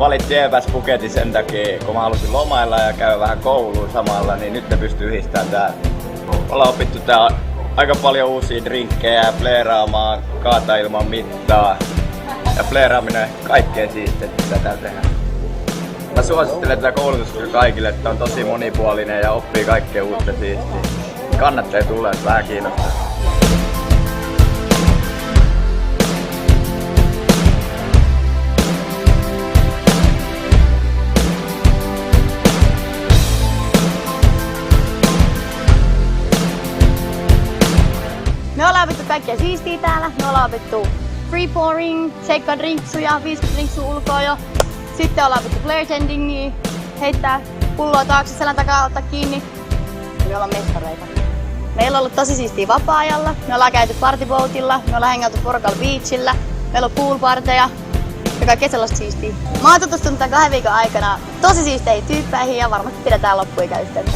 valittiin EPS Phuketin sen takia, kun mä halusin lomailla ja käydä vähän kouluun samalla, niin nyt ne pystyy yhdistämään tää. Ollaan opittu tää aika paljon uusia drinkkejä ja pleeraamaan, kaataa ilman mittaa. Ja pleeraaminen kaikkea siistiä, mitä täällä tehdään. Mä suosittelen tätä koulutusta kaikille, että on tosi monipuolinen ja oppii kaikkea uutta siistiä. Kannattaa tulla, että vähän kiinnostaa. Me ollaan opittu kaikkea siistiä täällä. Me ollaan opittu free pouring, seikka drinksuja, 50 drinksua ulkoa jo. Sitten ollaan opittu flare tendingia, heittää pulloa taakse selän takaa, ottaa kiinni. Me ollaan mestareita. Meillä on ollut tosi siistiä vapaa-ajalla. Me ollaan käyty partyboatilla, me ollaan hengautu Porkalla Beachillä. Meillä on poolparteja ja kaikkea sellaista siistiä. Mä oon tutustunut tämän 2 viikon aikana tosi siisteihin tyyppeihin ja varmasti pidetään loppuikäysteitä.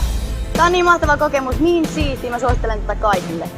Tää on niin mahtava kokemus, niin siistiä, mä suosittelen tätä kaikille.